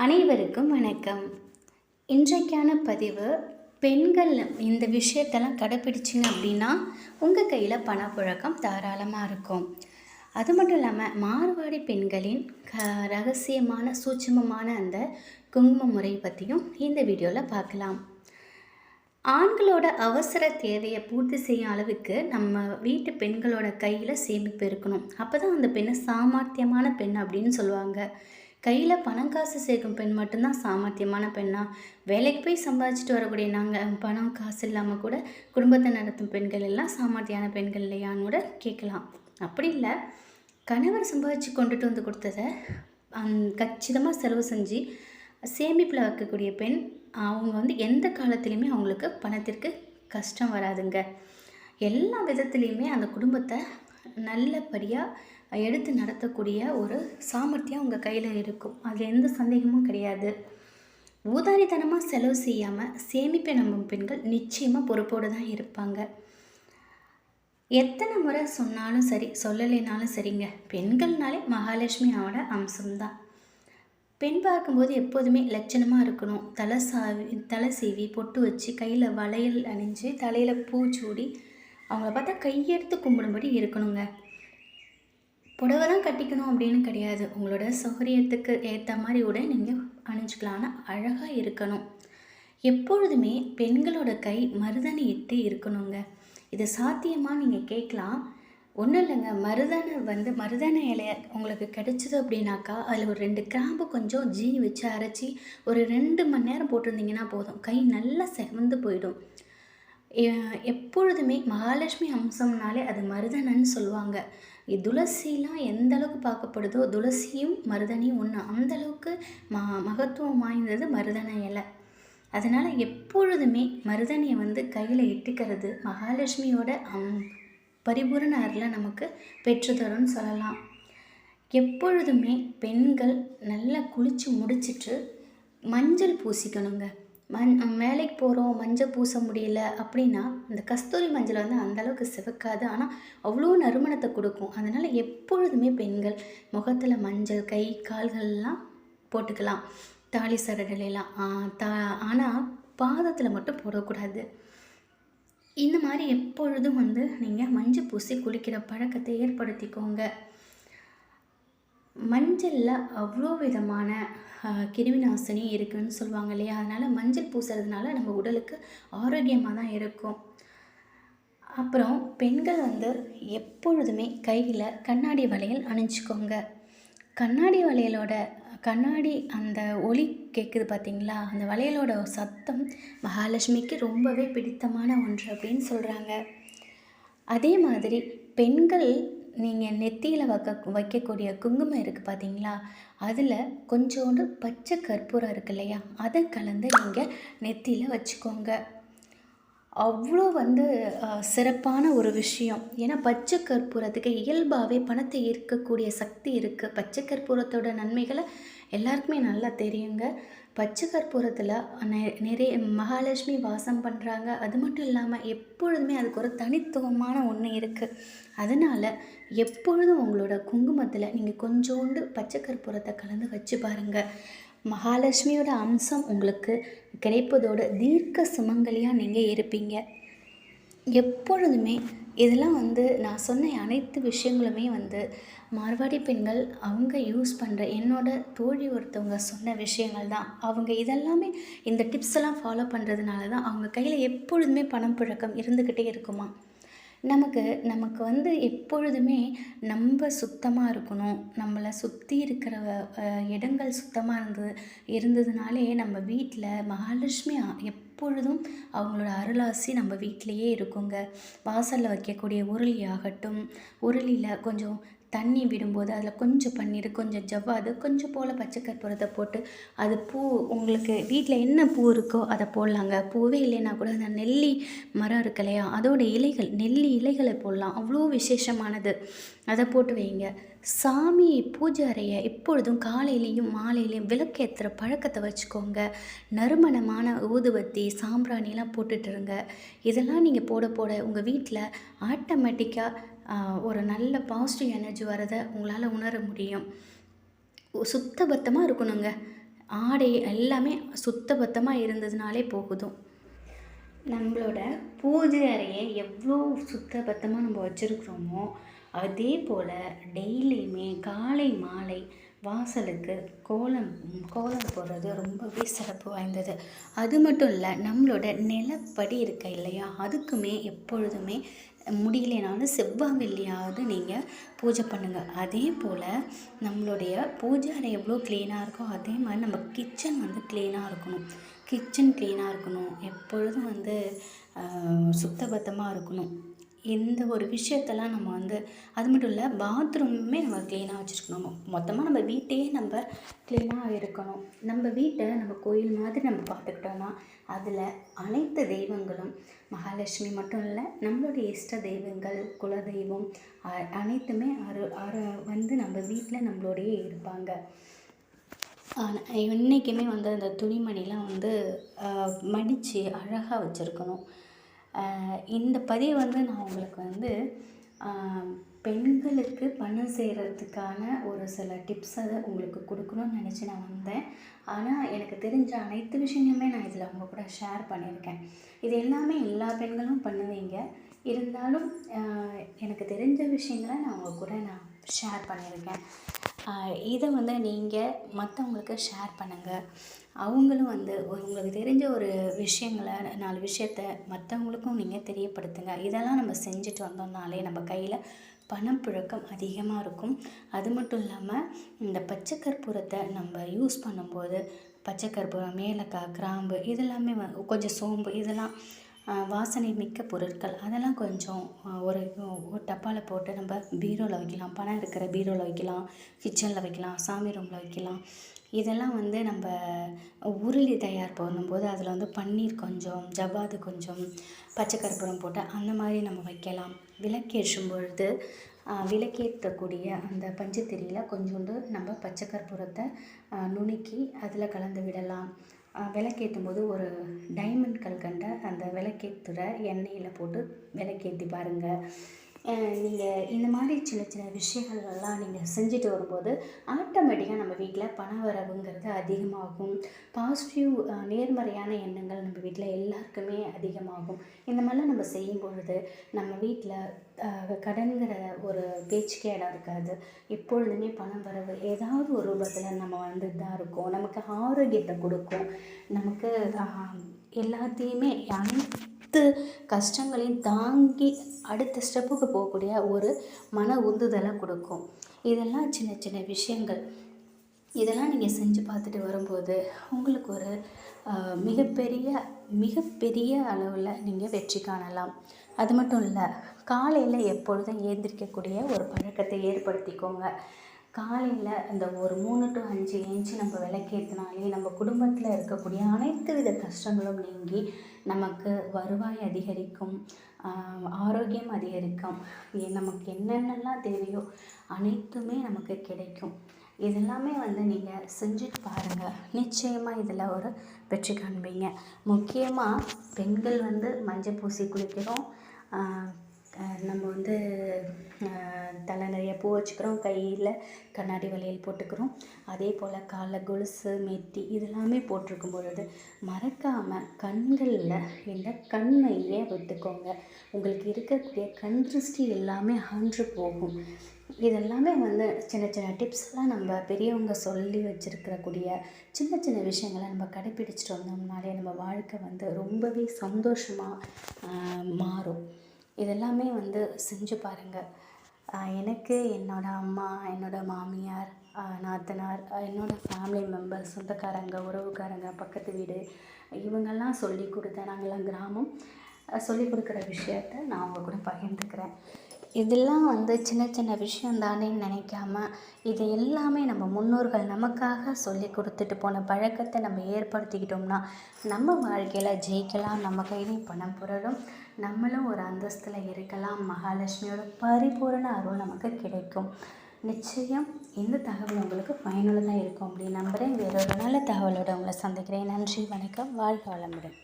அனைவருக்கும் வணக்கம். இன்றைக்கான பதிவு, பெண்கள் இந்த விஷயத்தெல்லாம் கடைப்பிடிச்சிங்க அப்படின்னா உங்கள் கையில் பணப்புழக்கம் தாராளமாக இருக்கும். அது மட்டும் இல்லாமல் மார்வாடி பெண்களின் ரகசியமான சூட்சுமமான அந்த குங்கும முறை பற்றியும் இந்த வீடியோவில் பார்க்கலாம். ஆண்களோட அவசர தேவையை பூர்த்தி செய்யும் அளவுக்கு நம்ம வீட்டு பெண்களோட கையில் சேமிப்பு இருக்கணும். அப்போ தான் அந்த பெண்ணை சாமர்த்தியமான பெண் அப்படின்னு சொல்லுவாங்க. கையில் பணம் காசு சேர்க்கும் பெண் மட்டும்தான் சாமர்த்தியமான பெண்ணா? வேலைக்கு போய் சம்பாதிச்சுட்டு வரக்கூடிய நாங்கள் பணம் காசு இல்லாமல் கூட குடும்பத்தை நடத்தும் பெண்கள் எல்லாம் சாமர்த்தியான பெண்கள் இல்லையான்னு கூட கேட்கலாம். அப்படி இல்லை, கணவர் சம்பாதிச்சு கொண்டுட்டு வந்து கொடுத்ததை கச்சிதமாக செலவு செஞ்சு சேமிப்பில் வைக்கக்கூடிய பெண், அவங்க எந்த காலத்துலேயுமே அவங்களுக்கு பணத்திற்கு கஷ்டம் வராதுங்க. எல்லா விதத்துலேயுமே அந்த குடும்பத்தை நல்லபடியாக எடுத்து நடத்தக்கூடிய ஒரு சாமர்த்தியம் உங்கள் கையில் இருக்கும். அதில் எந்த சந்தேகமும் கிடையாது. ஊதாரித்தனமாக செலவு செய்யாமல் சேமிப்பை நம்பும் பெண்கள் நிச்சயமாக பொறுப்போடு தான் இருப்பாங்க. எத்தனை முறை சொன்னாலும் சரி, சொல்லலைனாலும் சரிங்க, பெண்கள்னாலே மகாலட்சுமியோட அம்சம்தான். பெண் பார்க்கும்போது எப்போதுமே லட்சணமாக இருக்கணும். தலை சீவி பொட்டு வச்சு கையில் வளையல் அணிஞ்சு தலையில் பூ சூடி அவங்கள பார்த்தா கையெடுத்து கும்பிடும்படி இருக்கணுங்க. புடவை தான் கட்டிக்கணும் அப்படின்னு கிடையாது. உங்களோட சௌகரியத்துக்கு ஏற்ற மாதிரி கூட நீங்கள் அணிஞ்சிக்கலான்னு அழகாக இருக்கணும். எப்பொழுதுமே பெண்களோட கை மருதாணி இட்டு இருக்கணுங்க. இது சாத்தியமாக நீங்கள் கேட்கலாம். ஒன்றும் இல்லைங்க, மருதாணி இலைய உங்களுக்கு கிடைச்சிது அப்படின்னாக்கா அதில் ஒரு 2 கிராம்பு கொஞ்சம் ஜீனி வச்சு அரைச்சி ஒரு 2 மணி நேரம் போட்டிருந்தீங்கன்னா போதும், கை நல்லா செவந்து போயிடும். எப்பொழுதுமே மகாலட்சுமி அம்சம்னாலே அது மருதனன்னு சொல்லுவாங்க. துளசிலாம் எந்த அளவுக்கு பார்க்கப்படுதோ துளசியும் மருதனையும் ஒன்று, அந்தளவுக்கு மகத்துவம் வாய்ந்தது மருதனை இலை. அதனால் எப்பொழுதுமே மருதனையை கையில் இட்டுக்கிறது மகாலட்சுமியோட பரிபூரண அருளை நமக்கு பெற்றுத்தரும்னு சொல்லலாம். எப்பொழுதுமே பெண்கள் நல்லா குளித்து முடிச்சிட்டு மஞ்சள் பூசிக்கணுங்க. வேலைக்கு போகிறோம், மஞ்சள் பூச முடியல அப்படின்னா அந்த கஸ்தூரி மஞ்சள் அந்தளவுக்கு சிவக்காது, ஆனால் அவ்வளோ நறுமணத்தை கொடுக்கும். அதனால் எப்பொழுதுமே பெண்கள் முகத்தில் மஞ்சள், கை கால்கள்லாம் போட்டுக்கலாம், தாலி சரடுலாம். ஆனால் பாதத்தில் மட்டும் போடக்கூடாது. இந்த மாதிரி எப்பொழுதும் நீங்கள் மஞ்சள் பூசி குளிக்கிற பழக்கத்தை ஏற்படுத்திக்கோங்க. மஞ்சளில் அவ்வளோ விதமான கிருமி நாசினி இருக்குதுன்னு சொல்லுவாங்க இல்லையா? அதனால் மஞ்சள் பூசுறதுனால நம்ம உடலுக்கு ஆரோக்கியமாக தான் இருக்கும். அப்புறம் பெண்கள் எப்பொழுதுமே கையில் கண்ணாடி வளையல் அணிஞ்சிக்கோங்க. கண்ணாடி அந்த ஒலி கேட்குது பார்த்தீங்களா? அந்த வளையலோட சத்தம் மகாலட்சுமிக்கு ரொம்பவே பிடித்தமான ஒன்று அப்படின்னு சொல்கிறாங்க. அதே மாதிரி பெண்கள் நீங்கள் நெத்தியில் வைக்கக்கூடிய குங்குமம் இருக்குது பார்த்தீங்களா? அதில் கொஞ்சோண்டு பச்சை கற்பூரம் இருக்குது இல்லையா? அதை கலந்து நீங்கள் நெத்தியில் வச்சுக்கோங்க. அவ்வளோ சிறப்பான ஒரு விஷயம். ஏன்னா பச்சை கற்பூரத்துக்கு இயல்பாகவே பணத்தை ஈர்க்கக்கூடிய சக்தி இருக்குது. பச்சை கற்பூரத்தோட நன்மைகளை எல்லாருக்குமே நல்லா தெரியுங்க. பச்சை கற்பூரத்தில் நிறைய மகாலட்சுமி வாசம் பண்ணுறாங்க. அது மட்டும் இல்லாமல் எப்பொழுதுமே அதுக்கு ஒரு தனித்துவமான ஒன்று இருக்குது. அதனால் எப்பொழுதும் உங்களோட குங்குமத்தில் நீங்கள் கொஞ்சோண்டு பச்சை கற்பூரத்தை கலந்து வச்சு பாருங்கள். மகாலட்சுமியோட அம்சம் உங்களுக்கு கிடைப்பதோடு தீர்க்க சுமங்கலியாக நீங்கள் இருப்பீங்க. எப்பொழுதுமே இதெல்லாம் நான் சொன்ன அனைத்து விஷயங்களுமே மார்வாடி பெண்கள் அவங்க யூஸ் பண்ணுற என்னோட தோழி ஒருத்தவங்க சொன்ன விஷயங்கள் தான். அவங்க இதெல்லாமே இந்த டிப்ஸ் எல்லாம் ஃபாலோ பண்ணுறதுனால தான் அவங்க கையில் எப்பொழுதுமே பணம் புழக்கம் இருந்துக்கிட்டே இருக்குமா. நமக்கு எப்பொழுதுமே நம்ம சுத்தமாக இருக்கணும். நம்மளை சுற்றி இருக்கிற இடங்கள் சுத்தமாக இருந்ததுனாலே நம்ம வீட்டில் மகாலட்சுமி எப்பொழுதும் அவங்களோட அருளாசி நம்ம வீட்டிலையே இருக்குங்க. வாசலில் வைக்கக்கூடிய உருளியில் கொஞ்சம் தண்ணி விடும்போது அதில் கொஞ்சம் பன்னீர், கொஞ்சம் ஜவ்வாது, கொஞ்சம் போல் பச்சை கற்பூரத்தை போட்டு அது உங்களுக்கு வீட்டில் என்ன பூ இருக்கோ அதை போடலாங்க. பூவே இல்லைன்னா கூட அந்த நெல்லி மரம் இருக்கு இல்லையா, அதோட நெல்லி இலைகளை போடலாம். அவ்வளோ விசேஷமானது. அதை போட்டு வைங்க. சாமி பூஜை அறையை எப்பொழுதும் காலையிலையும் மாலையிலையும் விளக்கேற்றுற பழக்கத்தை வச்சுக்கோங்க. நறுமணமான ஊதுபத்தி, சாம்பிராணிலாம் போட்டுட்டுருங்க. இதெல்லாம் நீங்கள் போட உங்கள் வீட்டில் ஆட்டோமேட்டிக்காக ஒரு நல்ல பாசிட்டிவ் எனர்ஜி வரதை உங்களால் உணர முடியும். சுத்தபத்தமாக இருக்கணுங்க. ஆடை எல்லாமே சுத்தபத்தமாக இருந்ததுனாலே போகுதும். நம்மளோட பூஜை அறையை எவ்வளோ சுத்தபத்தமாக நம்ம வச்சுருக்குறோமோ, அதே போல் டெய்லியுமே காலை மாலை வாசலுக்கு கோலம் போடுறது ரொம்பவே சிறப்பு வாய்ந்தது. அது மட்டும் இல்லை, நம்மளோட நிலப்படி இருக்க இல்லையா, அதுக்குமே எப்பொழுதுமே முடியலைனாலும் செவ்வாய் வெள்ளியாவது நீங்கள் பூஜை பண்ணுங்கள். அதே போல் நம்மளுடைய பூஜை அறை எவ்வளோ க்ளீனாக இருக்கோ அதே மாதிரி நம்ம கிச்சன் வந்து க்ளீனாக இருக்கணும். கிச்சன் க்ளீனாக இருக்கணும், எப்பொழுதும் வந்து சுத்தபத்தமாக இருக்கணும். இந்த ஒரு விஷயத்தெல்லாம் நம்ம வந்து அது மட்டும் இல்லை, பாத்ரூமுமே நம்ம க்ளீனாக வச்சுருக்கணும். மொத்தமாக நம்ம வீட்டையே நம்ம க்ளீனாக இருக்கணும். நம்ம வீட்டை நம்ம கோயில் மாதிரி நம்ம பார்த்துக்கிட்டோன்னா அதில் அனைத்து தெய்வங்களும், மகாலட்சுமி மட்டும் இல்லை, நம்மளுடைய இஷ்ட தெய்வங்கள், குலதெய்வம் அனைத்துமே வந்து நம்ம வீட்டில் நம்மளோடையே இருப்பாங்க. என்றைக்குமே வந்து அந்த துணிமணிலாம் வந்து மடித்து அழகாக வச்சுருக்கணும். இந்த பதிவு வந்து நான் உங்களுக்கு வந்து பெண்களுக்கு பணம் சேர்கிறதுக்கான ஒரு சில டிப்ஸை உங்களுக்கு கொடுக்கணும்னு நினச்சி நான் வந்தேன். ஆனால் எனக்கு தெரிஞ்ச அனைத்து விஷயங்களுமே நான் இதில் உங்கள் கூட ஷேர் பண்ணியிருக்கேன். இது எல்லாமே எல்லா பெண்களும் பண்ணுவீங்க. இருந்தாலும் எனக்கு தெரிஞ்ச விஷயங்களை நான் உங்கள் கூட நான் ஷேர் பண்ணியிருக்கேன். இதை வந்து நீங்கள் மற்றவங்களுக்கு ஷேர் பண்ணுங்கள். அவங்களும் வந்து உங்களுக்கு தெரிஞ்ச ஒரு விஷயங்களை 4 விஷயத்த மற்றவங்களுக்கும் நீங்கள் தெரியப்படுத்துங்க. இதெல்லாம் நம்ம செஞ்சுட்டு வந்தோம்னாலே நம்ம கையில் பணப்புழக்கம் அதிகமாக இருக்கும். அது மட்டும் இல்லாமல் இந்த பச்சை கற்பூரத்தை நம்ம யூஸ் பண்ணும்போது பச்சை கற்பூரம், ஏலக்காய், கிராம்பு இதெல்லாமே கொஞ்சம் சோம்பு இதெல்லாம் வாசனை மிக்க பொருட்கள். அதெல்லாம் கொஞ்சம் ஒரு டப்பாவில் போட்டு நம்ம பீரோவில் வைக்கலாம். பணம் இருக்கிற பீரோவில் வைக்கலாம், கிச்சனில் வைக்கலாம், சாமி ரூமில் வைக்கலாம். இதெல்லாம் வந்து நம்ம உருளி தயார் பண்ணும்போது அதில் வந்து பன்னீர் கொஞ்சம், ஜவ்வாது கொஞ்சம், பச்சை கற்பூரம் போட்டு அந்த மாதிரி நம்ம வைக்கலாம். விளக்கேற்றும் பொழுது விளக்கேற்றக்கூடிய அந்த பஞ்சத்திரியில் கொஞ்சோண்டு நம்ம பச்சை கற்பூரத்தை நுணுக்கி அதில் கலந்து விடலாம். விளக்கேற்றும் போது ஒரு டைமண்ட் கல்கண்ட அந்த விளக்கேற்றுற எண்ணெயில் போட்டு விளக்கேற்றி பாருங்கள். நீங்கள் இந்த மாதிரி சின்ன சின்ன விஷயங்கள்லாம் நீங்கள் செஞ்சுட்டு வரும்போது ஆட்டோமேட்டிக்காக நம்ம வீட்டில் பண வரவுங்கிறது அதிகமாகும். பாசிட்டிவ் நேர்மறையான எண்ணங்கள் நம்ம வீட்டில் எல்லாருக்குமே அதிகமாகும். இந்த மாதிரிலாம் நம்ம செய்யும் பொழுது நம்ம வீட்டில் கடன்கிற ஒரு பேச்சுக்கே இடம் இருக்காது. எப்பொழுதுமே பணம் வரவு ஏதாவது ஒரு ரூபத்தில் நம்ம வந்துட்டு தான் இருக்கோம். நமக்கு ஆரோக்கியத்தை கொடுக்கும். நமக்கு எல்லாத்தையுமே அனைத்து கஷ்டங்களையும் தாங்கி அடுத்த ஸ்டெப்புக்கு போகக்கூடிய ஒரு மன உந்துதலை கொடுக்கும். இதெல்லாம் சின்ன சின்ன விஷயங்கள். இதெல்லாம் நீங்கள் செஞ்சு பார்த்துட்டு வரும்போது உங்களுக்கு ஒரு மிகப்பெரிய அளவில் நீங்கள் வெற்றி காணலாம். அது மட்டும் இல்லை, காலையில் எப்பொழுதும் எழுந்திரிக்கக்கூடிய ஒரு பழக்கத்தை ஏற்படுத்திக்கோங்க. காலையில் இந்த ஒரு 3 to 5 ஏஞ்சி நம்ம விளக்கேற்றினாலே நம்ம குடும்பத்தில் இருக்கக்கூடிய அனைத்து வித கஷ்டங்களும் நீங்கி நமக்கு வருவாய் அதிகரிக்கும், ஆரோக்கியம் அதிகரிக்கும். நமக்கு என்னென்னலாம் தேவையோ அனைத்துமே நமக்கு கிடைக்கும். இதெல்லாமே வந்து நீங்கள் செஞ்சுட்டு பாருங்கள். நிச்சயமாக இதில் ஒரு வெற்றி காண்பீங்க. முக்கியமாக பெண்கள் வந்து மஞ்சள் பூசி குளிக்கிறோம், நம்ம வந்து தலை நிறைய பூ வச்சுக்கிறோம், கையில் கண்ணாடி வளையல் போட்டுக்கிறோம். அதே போல் காலில் கொலுசு, மெட்டி இதெல்லாமே போட்டிருக்கும் பொழுது மறக்காமல் கண்களில் இந்த கண்மையை விட்டுக்கோங்க. உங்களுக்கு இருக்கக்கூடிய கண் திருஷ்டி எல்லாமே அகன்று போகும். இதெல்லாமே வந்து சின்ன சின்ன டிப்ஸ்லாம் நம்ம பெரியவங்க சொல்லி வச்சுருக்கக்கூடிய சின்ன சின்ன விஷயங்களை நம்ம கடைப்பிடிச்சிட்டு வந்தோம்னாலே நம்ம வாழ்க்கை வந்து ரொம்பவே சந்தோஷமாக மாறும். இதெல்லாமே வந்து செஞ்சு பாருங்கள். எனக்கு என்னோடய அம்மா, என்னோடய மாமியார், நாத்தனார், என்னோடய ஃபேமிலி மெம்பர்ஸ், சொந்தக்காரங்க, உறவுக்காரங்க, பக்கத்து வீடு இவங்கெல்லாம் சொல்லி கொடுத்த, நாங்கள்லாம் கிராமம், சொல்லி கொடுக்குற விஷயத்த நான் அவங்க கூட பகிர்ந்துக்கிறேன். இதெல்லாம் வந்து சின்ன சின்ன விஷயந்தானேன்னு நினைக்காம இது எல்லாமே நம்ம முன்னோர்கள் நமக்காக சொல்லி கொடுத்துட்டு போன பழக்கத்தை நம்ம ஏற்படுத்திக்கிட்டோம்னா நம்ம வாழ்க்கையில் ஜெயிக்கலாம். நம்ம கையிலையும் பணம் புரளும், நம்மளும் ஒரு அந்தஸ்தில் இருக்கலாம். மகாலட்சுமியோட பரிபூரண அருள் நமக்கு கிடைக்கும். நிச்சயம் இந்த தகவல் உங்களுக்கு பயனுள்ளதாக இருக்கும் அப்படின்னு நம்புகிறேன். வேறொரு நல்ல தகவலோடு உங்களை சந்திக்கிறேன். நன்றி, வணக்கம், வாழ்க வளமுடன்.